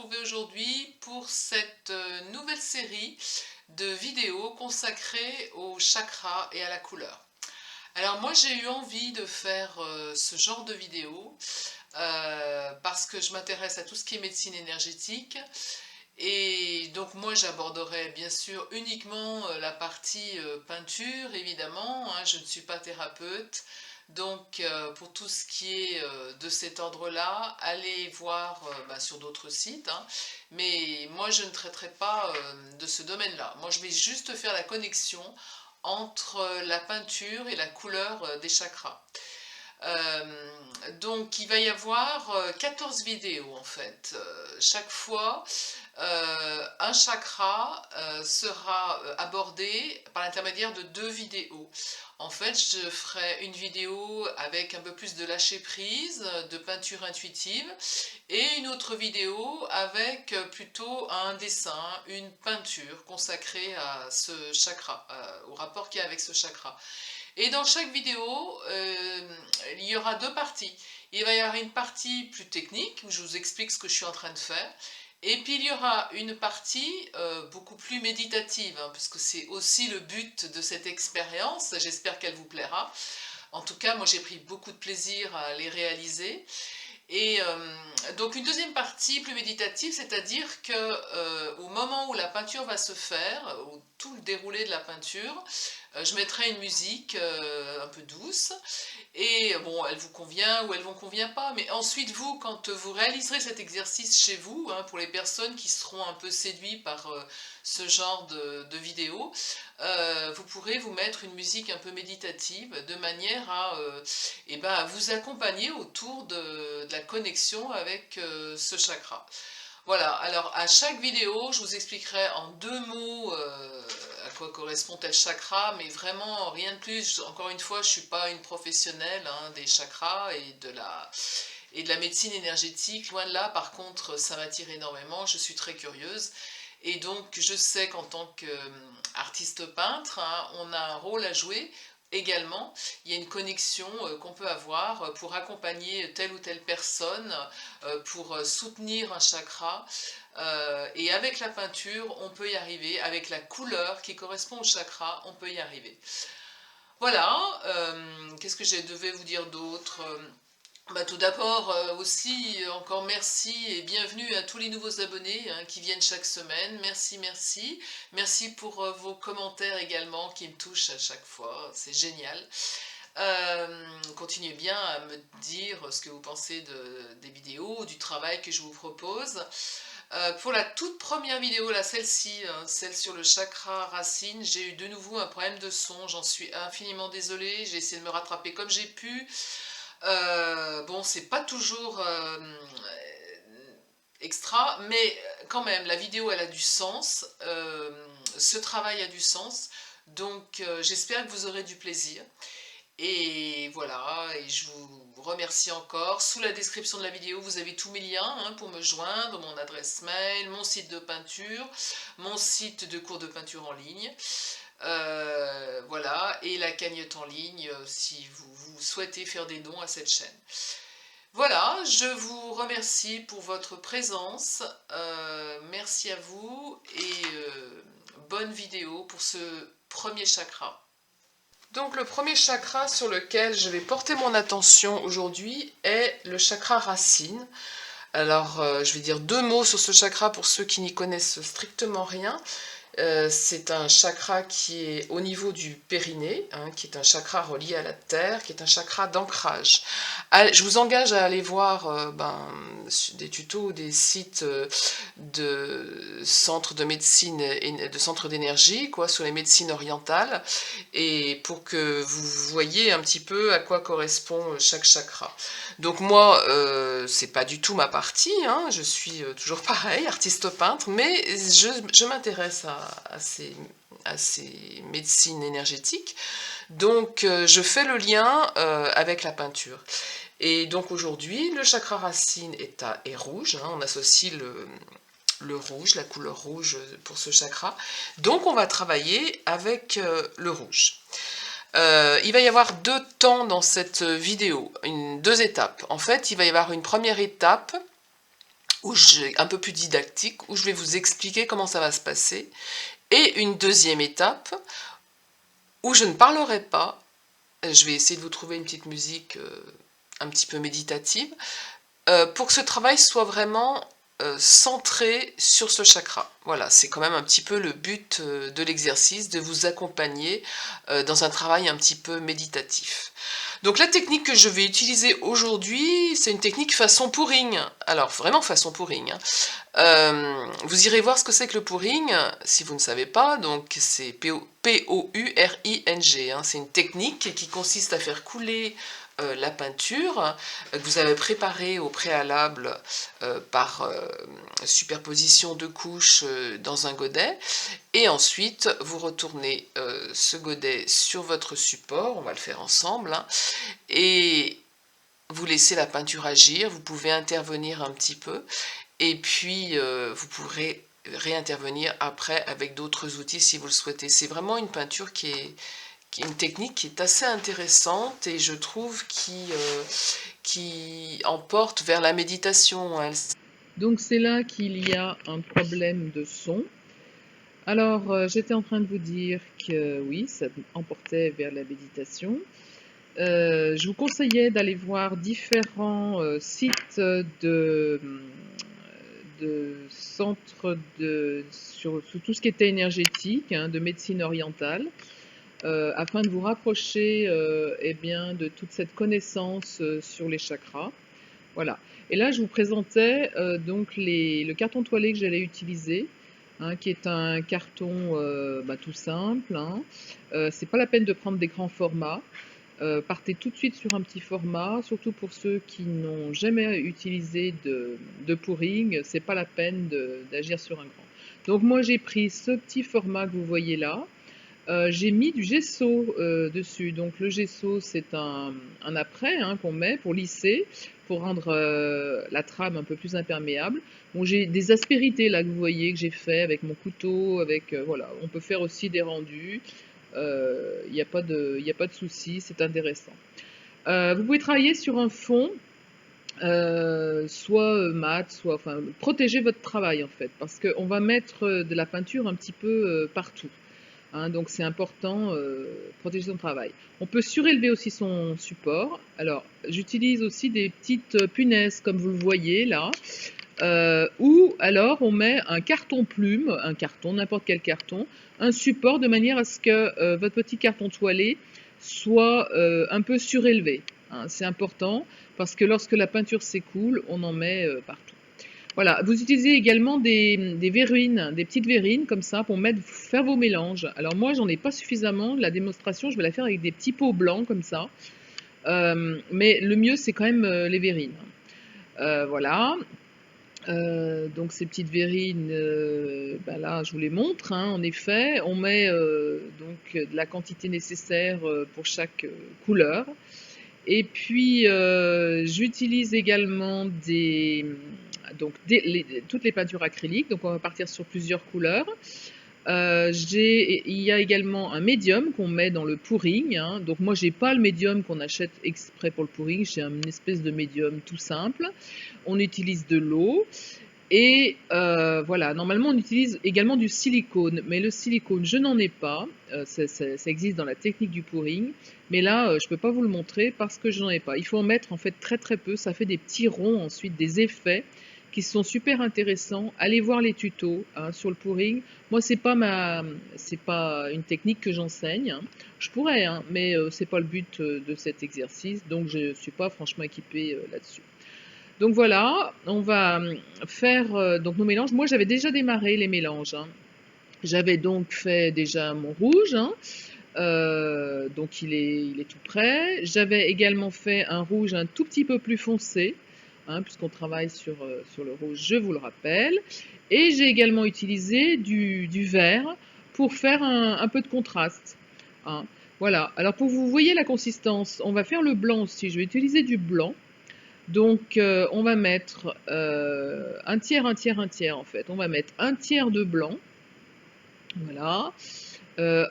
retrouver aujourd'hui pour cette nouvelle série de vidéos consacrées au chakra et à la couleur. Alors moi j'ai eu envie de faire ce genre de vidéo parce que je m'intéresse à tout ce qui est médecine énergétique et donc moi j'aborderai bien sûr uniquement la partie peinture évidemment, hein, je ne suis pas thérapeute. Donc pour tout ce qui est de cet ordre-là, allez voir sur d'autres sites, hein. Mais moi je ne traiterai pas de ce domaine-là. Moi je vais juste faire la connexion entre la peinture et la couleur des chakras. Donc il va y avoir 14 vidéos en fait. Chaque fois, un chakra sera abordé par l'intermédiaire de deux vidéos. En fait, je ferai une vidéo avec un peu plus de lâcher prise, de peinture intuitive, et une autre vidéo avec plutôt un dessin, une peinture consacrée à ce chakra, au rapport qu'il y a avec ce chakra. Et dans chaque vidéo, il y aura deux parties. Il va y avoir une partie plus technique où je vous explique ce que je suis en train de faire. Et puis il y aura une partie beaucoup plus méditative, hein, parce que c'est aussi le but de cette expérience. J'espère qu'elle vous plaira. En tout cas, moi j'ai pris beaucoup de plaisir à les réaliser. Et donc une deuxième partie plus méditative, c'est-à-dire que au moment où la peinture va se faire, ou tout le déroulé de la peinture, je mettrai une musique un peu douce, et bon, elle vous convient ou elle ne vous convient pas, mais ensuite vous, quand vous réaliserez cet exercice chez vous, hein, pour les personnes qui seront un peu séduites par ce genre de vidéo, vous pourrez vous mettre une musique un peu méditative de manière à, à vous accompagner autour de la connexion avec ce chakra. Voilà, alors à chaque vidéo, je vous expliquerai en deux mots à quoi correspond tel chakra, mais vraiment rien de plus. Encore une fois, je ne suis pas une professionnelle, hein, des chakras et de la médecine énergétique, loin de là. Par contre, ça m'attire énormément, je suis très curieuse. Et donc, je sais qu'en tant qu'artiste peintre, hein, on a un rôle à jouer. Également, il y a une connexion qu'on peut avoir pour accompagner telle ou telle personne, pour soutenir un chakra. Et avec la peinture, on peut y arriver. Avec la couleur qui correspond au chakra, on peut y arriver. Voilà, qu'est-ce que je devais vous dire d'autre? Tout d'abord aussi, encore merci et bienvenue à tous les nouveaux abonnés, hein, qui viennent chaque semaine. Merci, merci. Merci pour vos commentaires également qui me touchent à chaque fois. C'est génial. Continuez bien à me dire ce que vous pensez des vidéos, du travail que je vous propose. Pour la toute première vidéo, là, celle-ci, hein, celle sur le chakra racine, j'ai eu de nouveau un problème de son. J'en suis infiniment désolée. J'ai essayé de me rattraper comme j'ai pu. Bon, c'est pas toujours extra, mais quand même, la vidéo, elle a du sens. Ce travail a du sens. Donc, j'espère que vous aurez du plaisir. Et voilà, et je vous remercie encore. Sous la description de la vidéo, vous avez tous mes liens, hein, pour me joindre, mon adresse mail, mon site de peinture, mon site de cours de peinture en ligne. Voilà, et la cagnotte en ligne si vous souhaitez faire des dons à cette chaîne. Voilà, je vous remercie pour votre présence. Merci à vous et bonne vidéo pour ce premier chakra. Donc le premier chakra sur lequel je vais porter mon attention aujourd'hui est le chakra racine. Alors je vais dire deux mots sur ce chakra pour ceux qui n'y connaissent strictement rien. C'est un chakra qui est au niveau du périnée, hein, qui est un chakra relié à la terre, qui est un chakra d'ancrage. Je vous engage à aller voir des tutos, des sites de centres de médecine et de centres d'énergie, quoi, sur les médecines orientales, et pour que vous voyez un petit peu à quoi correspond chaque chakra. Donc moi, c'est pas du tout ma partie, hein, je suis toujours pareil, artiste peintre, mais je m'intéresse à ces médecines énergétiques. Donc je fais le lien avec la peinture. Et donc aujourd'hui, le chakra racine est rouge, hein, on associe le rouge, la couleur rouge pour ce chakra. Donc on va travailler avec le rouge. Il va y avoir deux temps dans cette vidéo, deux étapes. En fait, il va y avoir une première étape un peu plus didactique, où je vais vous expliquer comment ça va se passer. Et une deuxième étape où je ne parlerai pas. Je vais essayer de vous trouver une petite musique un petit peu méditative, pour que ce travail soit vraiment centré sur ce chakra. Voilà, c'est quand même un petit peu le but de l'exercice, de vous accompagner dans un travail un petit peu méditatif. Donc la technique que je vais utiliser aujourd'hui, c'est une technique façon pouring. Alors vraiment façon pouring, hein. Vous irez voir ce que c'est que le pouring, si vous ne savez pas, donc c'est P-O-U-R-I-N-G, hein. C'est une technique qui consiste à faire couler la peinture que vous avez préparée au préalable par superposition de couches dans un godet, et ensuite vous retournez ce godet sur votre support, on va le faire ensemble, hein, et vous laissez la peinture agir. Vous pouvez intervenir un petit peu, et puis vous pourrez réintervenir après avec d'autres outils si vous le souhaitez. C'est vraiment une peinture qui est une technique qui est assez intéressante, et je trouve qui emporte vers la méditation, hein. Donc c'est là qu'il y a un problème de son. Alors j'étais en train de vous dire que oui, ça emportait vers la méditation. Je vous conseillais d'aller voir différents sites de centres sur tout ce qui était énergétique, hein, de médecine orientale, afin de vous rapprocher eh bien, de toute cette connaissance sur les chakras. Voilà. Et là, je vous présentais donc le carton toilé que j'allais utiliser, hein, qui est un carton tout simple, hein. C'est pas la peine de prendre des grands formats. Partez tout de suite sur un petit format, surtout pour ceux qui n'ont jamais utilisé de pouring, c'est pas la peine d'agir sur un grand. Donc moi j'ai pris ce petit format que vous voyez là. J'ai mis du gesso dessus. Donc le gesso, c'est un apprêt, hein, qu'on met pour lisser, pour rendre la trame un peu plus imperméable. Bon, j'ai des aspérités là que vous voyez que j'ai fait avec mon couteau, avec voilà. On peut faire aussi des rendus. Il n'y a pas de souci, c'est intéressant. Vous pouvez travailler sur un fond, soit mat, soit, enfin, protéger votre travail en fait, parce qu'on va mettre de la peinture un petit peu partout, hein, donc c'est important, protéger son travail. On peut surélever aussi son support. Alors j'utilise aussi des petites punaises comme vous le voyez là, ou alors on met un carton plume, un carton, n'importe quel carton, un support de manière à ce que votre petit carton toilé soit un peu surélevé, hein. C'est important parce que lorsque la peinture s'écoule, on en met partout. Voilà, vous utilisez également des verrines, des petites verrines comme ça pour faire vos mélanges. Alors moi, j'en ai pas suffisamment. La démonstration, je vais la faire avec des petits pots blancs comme ça. Mais le mieux, c'est quand même les verrines. Voilà. Donc ces petites verrines, là je vous les montre, hein, en effet. On met donc de la quantité nécessaire pour chaque couleur. Et puis j'utilise également toutes les peintures acryliques, donc on va partir sur plusieurs couleurs. Il y a également un médium qu'on met dans le pouring, hein. Donc moi j'ai pas le médium qu'on achète exprès pour le pouring, j'ai une espèce de médium tout simple. On utilise de l'eau, et voilà, normalement on utilise également du silicone, mais le silicone je n'en ai pas, ça existe dans la technique du pouring, mais là je peux pas vous le montrer parce que je n'en ai pas. Il faut en mettre en fait très très peu, ça fait des petits ronds ensuite, des effets qui sont super intéressants. Allez voir les tutos, hein, sur le pouring. Moi c'est pas une technique que j'enseigne, hein. Je pourrais, hein, mais c'est pas le but de cet exercice, donc je suis pas franchement équipée là-dessus. Donc voilà, on va faire donc nos mélanges. Moi j'avais déjà démarré les mélanges, hein. J'avais donc fait déjà mon rouge, hein. Donc il est tout prêt. J'avais également fait un rouge un tout petit peu plus foncé, hein, puisqu'on travaille sur le rouge, je vous le rappelle. Et j'ai également utilisé du vert pour faire un peu de contraste, hein. Voilà, alors pour vous voyez la consistance, on va faire le blanc aussi. Je vais utiliser du blanc. Donc on va mettre un tiers, un tiers, un tiers en fait. On va mettre un tiers de blanc, voilà.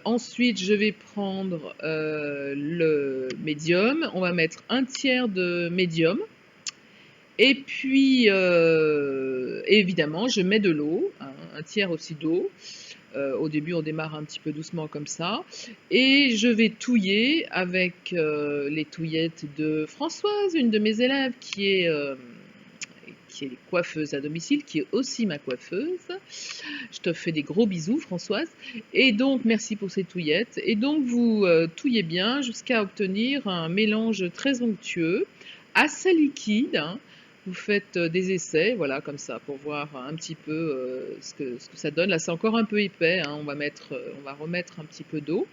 Ensuite je vais prendre le médium, on va mettre un tiers de médium. Et puis, évidemment, je mets de l'eau, un tiers aussi d'eau. Au début, on démarre un petit peu doucement comme ça. Et je vais touiller avec les touillettes de Françoise, une de mes élèves qui est coiffeuse à domicile, qui est aussi ma coiffeuse. Je te fais des gros bisous, Françoise. Et donc, merci pour ces touillettes. Et donc, vous touillez bien jusqu'à obtenir un mélange très onctueux, assez liquide, hein. Vous faites des essais, voilà, comme ça, pour voir un petit peu ce que ça donne. Là, c'est encore un peu épais, hein. On va remettre un petit peu d'eau.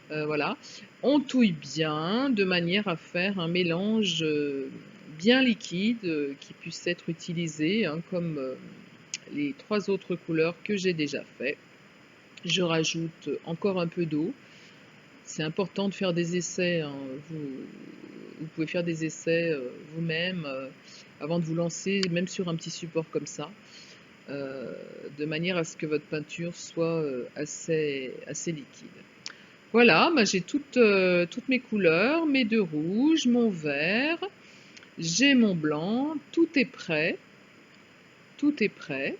Voilà. On touille bien de manière à faire un mélange bien liquide qui puisse être utilisé, hein, comme les 3 autres couleurs que j'ai déjà fait. Je rajoute encore un peu d'eau. C'est important de faire des essais, hein. Vous pouvez faire des essais vous-même avant de vous lancer, même sur un petit support comme ça, de manière à ce que votre peinture soit assez liquide. Voilà, bah j'ai toutes mes couleurs, mes 2 rouges, mon vert, j'ai mon blanc, tout est prêt, tout est prêt.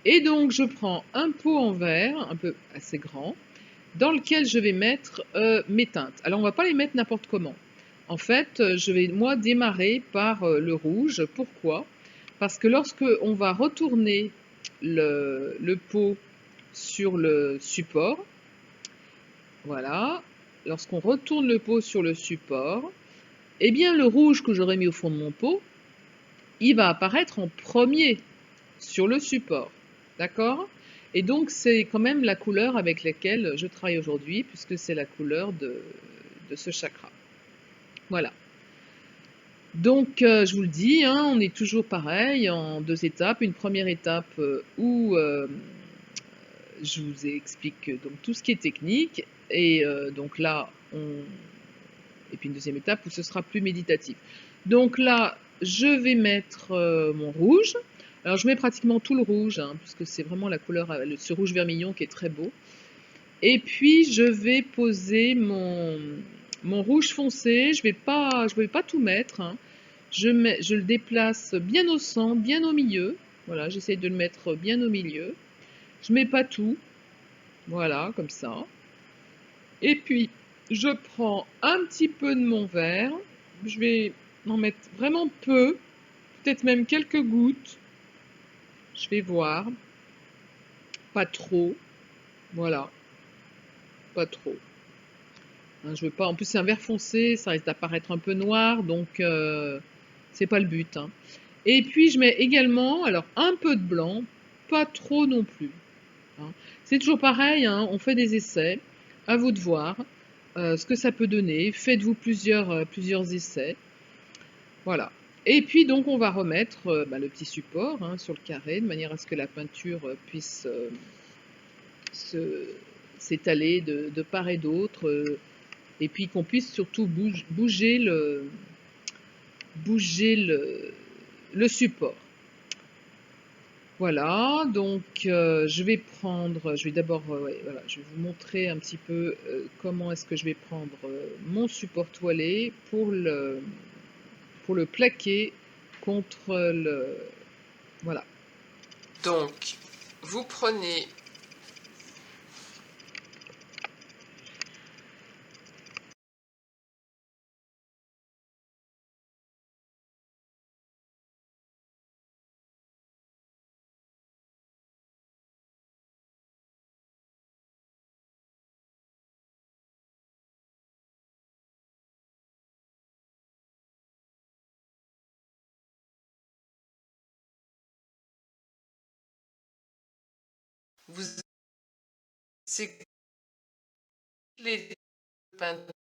Et donc je prends un pot en verre, un peu assez grand, dans lequel je vais mettre mes teintes. Alors on va pas les mettre n'importe comment. En fait, je vais moi démarrer par le rouge. Pourquoi? Parce que lorsque on va retourner le pot sur le support, voilà, lorsqu'on retourne le pot sur le support, eh bien le rouge que j'aurais mis au fond de mon pot, il va apparaître en premier sur le support. D'accord? Et donc c'est quand même la couleur avec laquelle je travaille aujourd'hui, puisque c'est la couleur de ce chakra. Voilà. Donc je vous le dis, hein, on est toujours pareil, en 2 étapes. Une première étape où je vous explique donc tout ce qui est technique, et donc là, et puis une deuxième étape où ce sera plus méditatif. Donc là, je vais mettre mon rouge. Alors je mets pratiquement tout le rouge, hein, puisque c'est vraiment la couleur, ce rouge vermillon qui est très beau. Et puis je vais poser mon rouge foncé. Je vais pas tout mettre, hein. Je le déplace bien au centre, bien au milieu. Voilà, j'essaye de le mettre bien au milieu. Je mets pas tout. Voilà, comme ça. Et puis, je prends un petit peu de mon verre. Je vais en mettre vraiment peu, peut-être même quelques gouttes. Je vais voir. Pas trop. Voilà, pas trop. Hein, je veux pas. En plus, c'est un vert foncé, ça risque d'apparaître un peu noir, donc c'est pas le but, hein. Et puis, je mets également, alors un peu de blanc, pas trop non plus, hein. C'est toujours pareil, hein, on fait des essais. À vous de voir ce que ça peut donner. Faites-vous plusieurs essais. Voilà. Et puis donc on va remettre le petit support, hein, sur le carré, de manière à ce que la peinture puisse s'étaler de part et d'autre, et puis qu'on puisse surtout bouger le support. Voilà, donc je vais d'abord, ouais, voilà, je vais vous montrer un petit peu comment est-ce que je vais prendre mon support toilé pour le plaquer contre le... Voilà. Donc, vous prenez vous séclez les peintures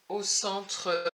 au centre